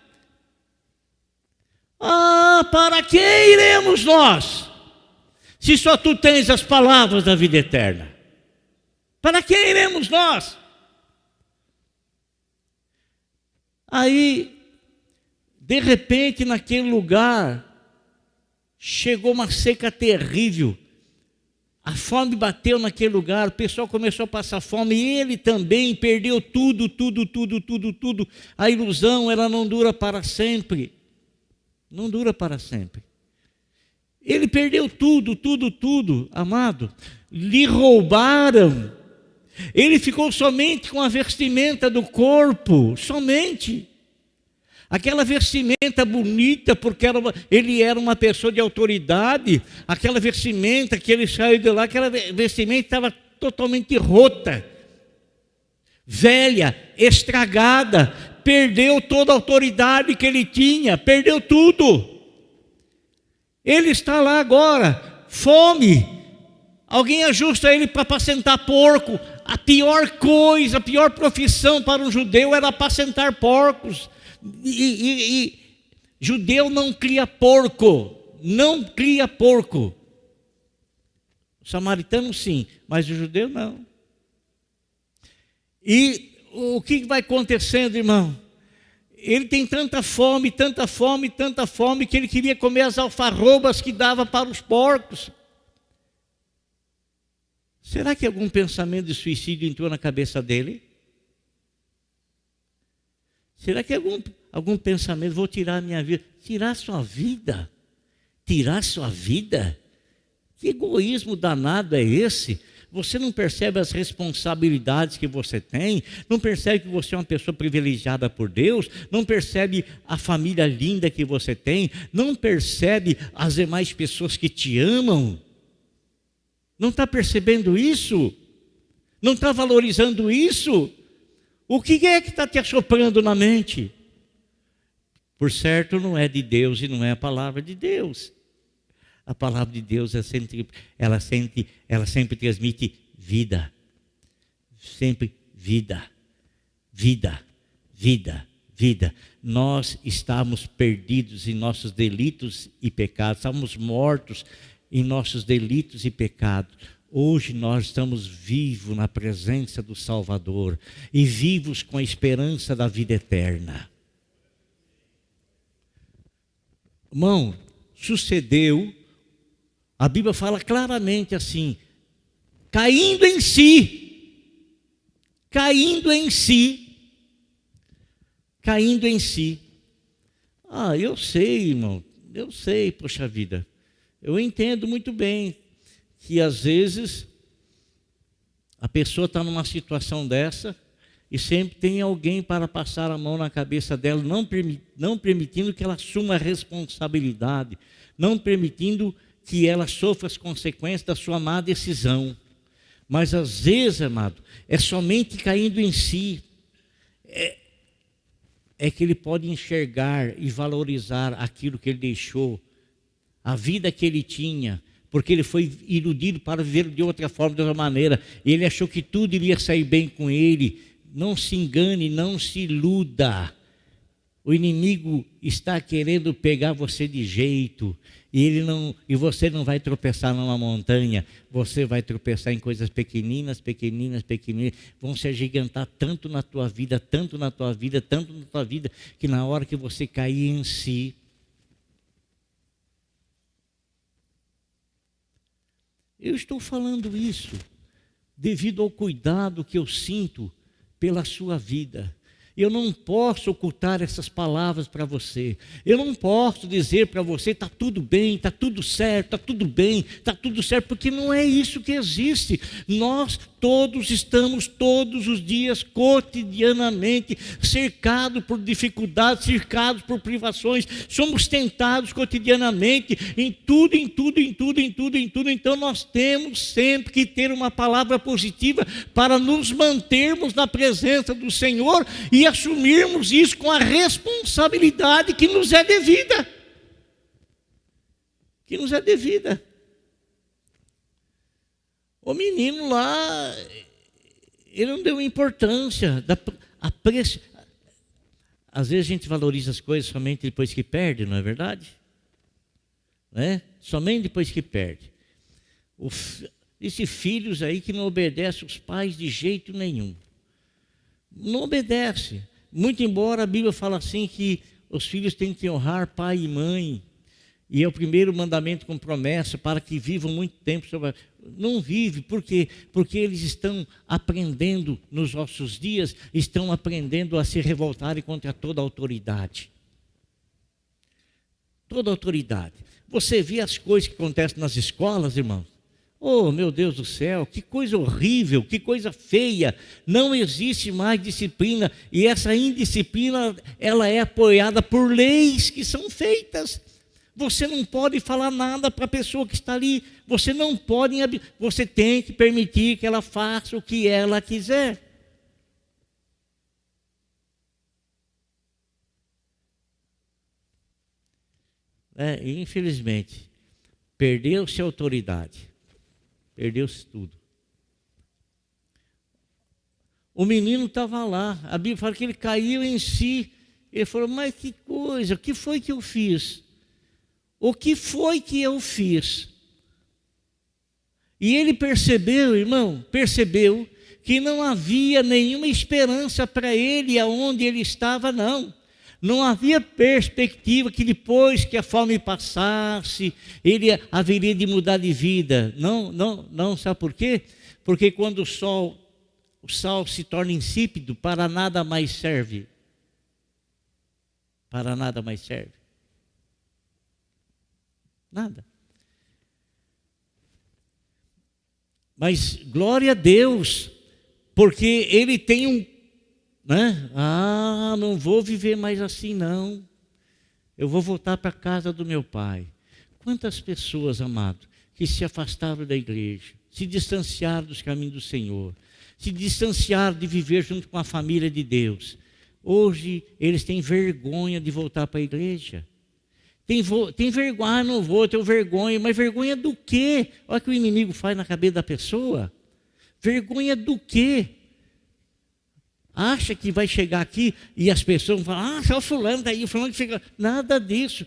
Para que iremos nós? Se só tu tens as palavras da vida eterna. Para que iremos nós? Aí, de repente, naquele lugar, chegou uma seca terrível. A fome bateu naquele lugar, o pessoal começou a passar fome, e ele também perdeu tudo. A ilusão, ela não dura para sempre. Não dura para sempre. Ele perdeu tudo, amado. Lhe roubaram. Ele ficou somente com a vestimenta do corpo, somente. Aquela vestimenta bonita, porque ele era uma pessoa de autoridade. Aquela vestimenta que ele saiu de lá, aquela vestimenta estava totalmente rota, velha, estragada. Perdeu toda a autoridade que ele tinha, perdeu tudo. Ele está lá agora, fome. Alguém ajusta ele para apacentar porco. A pior coisa, a pior profissão para um judeu era apacentar porcos. E judeu não cria porco. O samaritano sim, mas o judeu não. E o que vai acontecendo, irmão? Ele tem tanta fome, que ele queria comer as alfarrobas que dava para os porcos. Será que algum pensamento de suicídio entrou na cabeça dele? Será que algum pensamento, vou tirar a minha vida? Tirar sua vida? Que egoísmo danado é esse? Você não percebe as responsabilidades que você tem? Não percebe que você é uma pessoa privilegiada por Deus? Não percebe a família linda que você tem? Não percebe as demais pessoas que te amam? Não está percebendo isso? Não está valorizando isso? O que é que está te assoprando na mente? Por certo, não é de Deus e não é a palavra de Deus. A palavra de Deus ela sempre transmite vida. Sempre vida. Nós estamos perdidos em nossos delitos e pecados. Estamos mortos em nossos delitos e pecados. Hoje nós estamos vivos na presença do Salvador e vivos com a esperança da vida eterna. Irmão, sucedeu, a Bíblia fala claramente assim, caindo em si. Eu sei, irmão, poxa vida. Eu entendo muito bem que às vezes a pessoa está numa situação dessa e sempre tem alguém para passar a mão na cabeça dela, não permitindo que ela assuma a responsabilidade, não permitindo que ela sofra as consequências da sua má decisão. Mas às vezes, amado, é somente caindo em si, é que ele pode enxergar e valorizar aquilo que ele deixou, a vida que ele tinha, porque ele foi iludido para viver de outra forma, de outra maneira. Ele achou que tudo iria sair bem com ele. Não se engane, não se iluda. O inimigo está querendo pegar você de jeito, e você não vai tropeçar numa montanha, você vai tropeçar em coisas pequeninas, vão se agigantar tanto na tua vida, que na hora que você cair em si, eu estou falando isso devido ao cuidado que eu sinto pela sua vida. Eu não posso ocultar essas palavras para você. Eu não posso dizer para você, está tudo bem, está tudo certo, está tudo bem, está tudo certo, porque não é isso que existe. Nós Todos estamos, todos os dias, cotidianamente, cercados por dificuldades, cercados por privações, somos tentados cotidianamente, em tudo. Então nós temos sempre que ter uma palavra positiva para nos mantermos na presença do Senhor e assumirmos isso com a responsabilidade que nos é devida. Que nos é devida. O menino lá, ele não deu importância. Às vezes a gente valoriza as coisas somente depois que perde, não é verdade? Né? Somente depois que perde. Esses filhos aí que não obedecem os pais de jeito nenhum. Não obedece. Muito embora a Bíblia fala assim que os filhos têm que honrar pai e mãe. E é o primeiro mandamento com promessa para que vivam muito tempo sobre. Não vive, por quê? Porque eles estão aprendendo nos nossos dias, estão aprendendo a se revoltarem contra toda autoridade. Toda autoridade. Você vê as coisas que acontecem nas escolas, irmãos? Oh, meu Deus do céu, que coisa horrível, que coisa feia. Não existe mais disciplina, e essa indisciplina, ela é apoiada por leis que são feitas. Você não pode falar nada para a pessoa que está ali. Você não pode, você tem que permitir que ela faça o que ela quiser. Infelizmente, perdeu-se a autoridade. Perdeu-se tudo. O menino estava lá. A Bíblia fala que ele caiu em si. Ele falou, mas que coisa, o que foi que eu fiz? O que foi que eu fiz? E ele percebeu, irmão, que não havia nenhuma esperança para ele aonde ele estava, não. Não havia perspectiva que depois que a fome passasse, ele haveria de mudar de vida. Não, sabe por quê? Porque quando o sal se torna insípido, para nada mais serve. Para nada mais serve. Nada. Mas glória a Deus, porque ele tem não vou viver mais assim não. Eu vou voltar para a casa do meu pai. Quantas pessoas, amado, que se afastaram da igreja, se distanciaram dos caminhos do Senhor, se distanciaram de viver junto com a família de Deus. Hoje eles têm vergonha de voltar para a igreja. Tem vergonha, não vou, tenho vergonha. Mas vergonha do quê? Olha o que o inimigo faz na cabeça da pessoa. Vergonha do quê? Acha que vai chegar aqui e as pessoas vão falar, só o fulano está aí, o fulano que fica. Nada disso.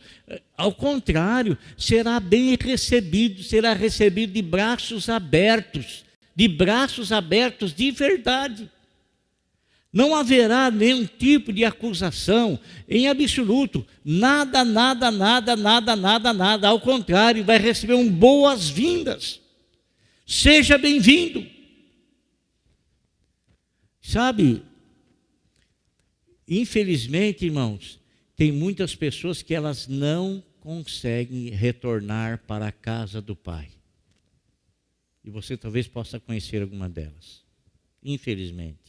Ao contrário, será bem recebido, será recebido de braços abertos de verdade. Não haverá nenhum tipo de acusação, em absoluto. Nada. Ao contrário, vai receber boas-vindas. Seja bem-vindo. Sabe, infelizmente, irmãos, tem muitas pessoas que elas não conseguem retornar para a casa do Pai. E você talvez possa conhecer alguma delas. Infelizmente.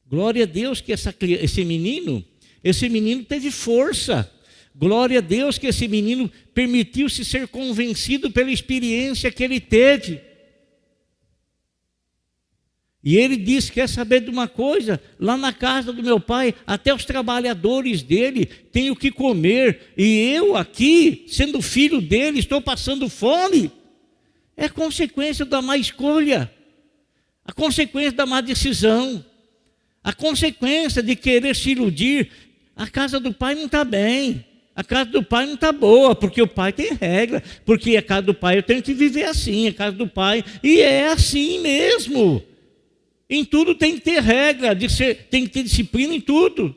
Glória a Deus que esse menino teve força. Glória a Deus que esse menino permitiu-se ser convencido pela experiência que ele teve. E ele disse, quer saber de uma coisa? Lá na casa do meu pai, até os trabalhadores dele têm o que comer. E eu aqui, sendo filho dele, estou passando fome. É consequência da má escolha. A consequência da má decisão. A consequência de querer se iludir. A casa do pai não está bem. A casa do pai não está boa, porque o pai tem regra. Porque a casa do pai eu tenho que viver assim, a casa do pai. E é assim mesmo. Em tudo tem que ter regra, tem que ter disciplina em tudo.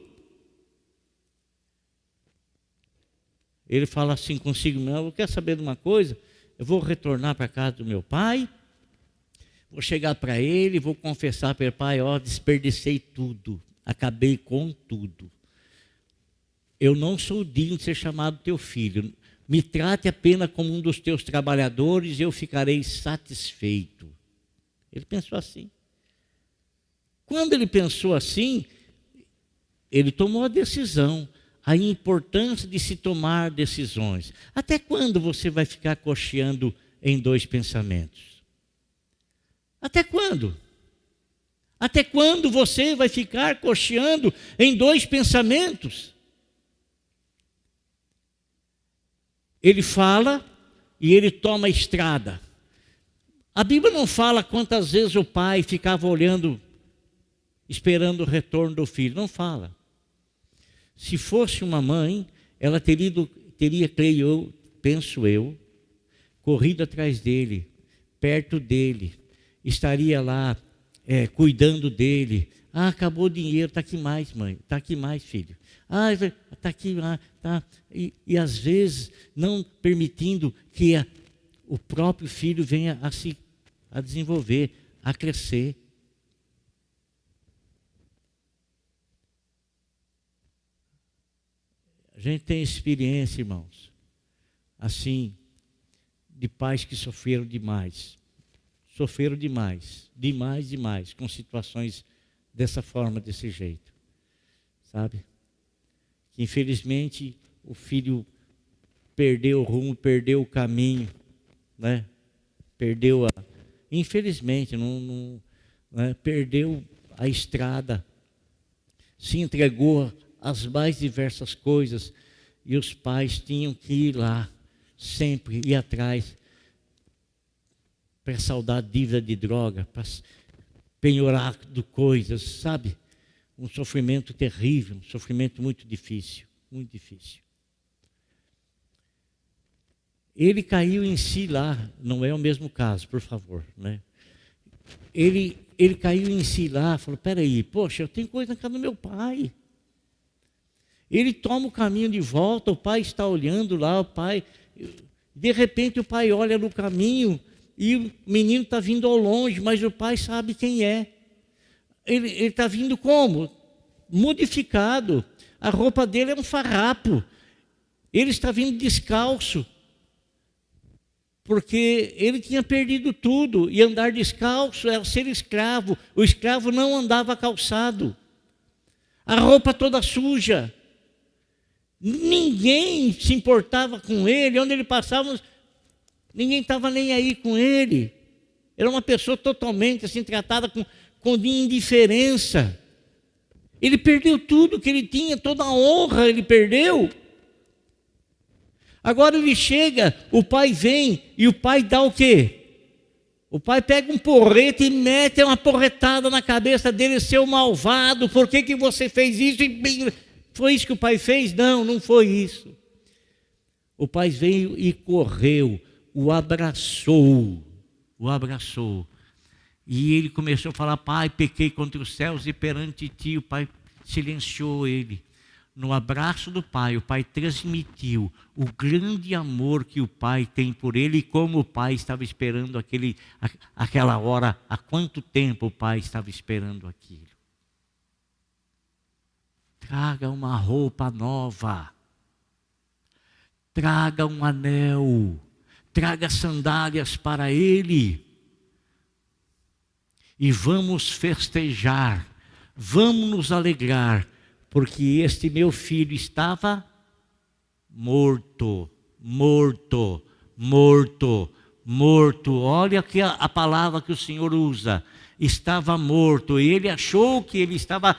Ele fala assim consigo mesmo, eu quero saber de uma coisa, eu vou retornar para a casa do meu pai, vou chegar para ele, vou confessar para ele, pai, desperdicei tudo, acabei com tudo. Eu não sou digno de ser chamado teu filho. Me trate apenas como um dos teus trabalhadores e eu ficarei satisfeito. Ele pensou assim. Quando ele pensou assim, ele tomou a decisão, a importância de se tomar decisões. Até quando você vai ficar cocheando em dois pensamentos? Até quando? Até quando você vai ficar cocheando em dois pensamentos? Ele fala e ele toma a estrada. A Bíblia não fala quantas vezes o pai ficava olhando, esperando o retorno do filho. Não fala. Se fosse uma mãe, ela teria, creio eu, penso eu, corrido atrás dele, perto dele, estaria lá cuidando dele. Ah, acabou o dinheiro, está aqui mais, mãe, está aqui mais, filho. Ah, está aqui, tá. E às vezes não permitindo que o próprio filho venha a desenvolver, a crescer. A gente tem experiência, irmãos, assim, de pais que sofreram demais. Sofreram demais, demais, com situações dessa forma, desse jeito. Sabe? Que infelizmente o filho perdeu o rumo, perdeu o caminho, né? Perdeu infelizmente, né? Perdeu a estrada, se entregou às mais diversas coisas, e os pais tinham que ir lá, sempre ir atrás, para saldar dívida de droga, para penhorar de coisas, sabe? Um sofrimento terrível, um sofrimento muito difícil, muito difícil. Ele caiu em si lá, não é o mesmo caso, por favor, né? Ele caiu em si lá, falou, peraí, poxa, eu tenho coisa na casa do meu pai. Ele toma o caminho de volta, o pai está olhando lá, o pai, de repente o pai olha no caminho, e o menino está vindo ao longe, mas o pai sabe quem é. Ele está vindo como? Modificado. A roupa dele é um farrapo. Ele está vindo descalço. Porque ele tinha perdido tudo. E andar descalço era ser escravo. O escravo não andava calçado. A roupa toda suja. Ninguém se importava com ele. Onde ele passava, ninguém estava nem aí com ele. Era uma pessoa totalmente assim, tratada com indiferença. Ele perdeu tudo que ele tinha, toda a honra ele perdeu. Agora ele chega, o pai vem e o pai dá o quê? O pai pega um porrete e mete uma porretada na cabeça dele, seu malvado, por que você fez isso? Foi isso que o pai fez? Não, não foi isso. O pai veio e correu, o abraçou. E ele começou a falar, pai, pequei contra os céus e perante ti. O pai silenciou ele. No abraço do pai, o pai transmitiu o grande amor que o pai tem por ele e como o pai estava esperando aquela hora, há quanto tempo o pai estava esperando aquilo. Traga uma roupa nova, traga um anel, traga sandálias para ele. E vamos festejar, vamos nos alegrar, porque este meu filho estava morto. Olha aqui a palavra que o Senhor usa. Estava morto. E ele achou que ele estava,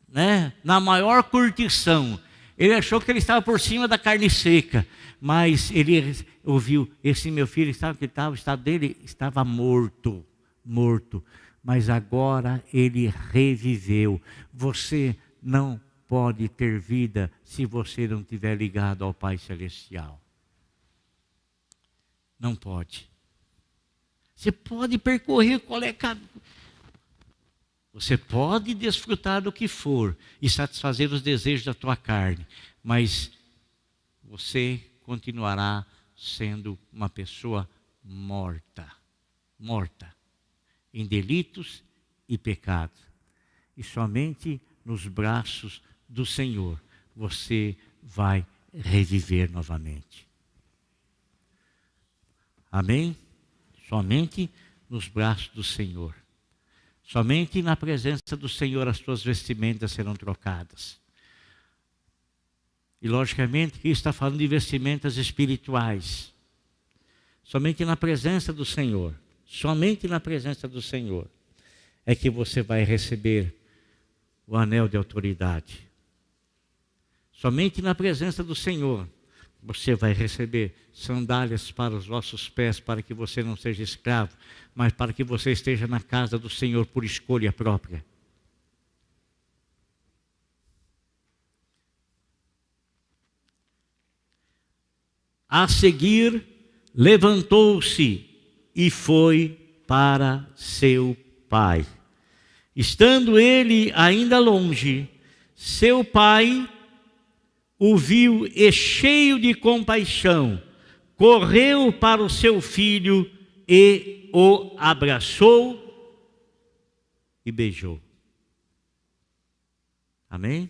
né, na maior curtição. Ele achou que ele estava por cima da carne seca. Mas ele ouviu, esse meu filho, sabe o que estava? O estado dele estava morto. Mas agora ele reviveu. Você não pode ter vida se você não estiver ligado ao Pai Celestial. Não pode. Você pode percorrer qualquer caminho. Você pode desfrutar do que for e satisfazer os desejos da tua carne, mas você continuará sendo uma pessoa morta em delitos e pecados. E somente nos braços do Senhor você vai reviver novamente. Amém? Somente nos braços do Senhor. Somente na presença do Senhor as tuas vestimentas serão trocadas. E logicamente aqui está falando de vestimentas espirituais. Somente na presença do Senhor, somente na presença do Senhor, é que você vai receber o anel de autoridade. Somente na presença do Senhor, você vai receber sandálias para os vossos pés, para que você não seja escravo, mas para que você esteja na casa do Senhor por escolha própria. A seguir, levantou-se e foi para seu pai. Estando ele ainda longe, seu pai o viu e, cheio de compaixão, correu para o seu filho e o abraçou e beijou. Amém?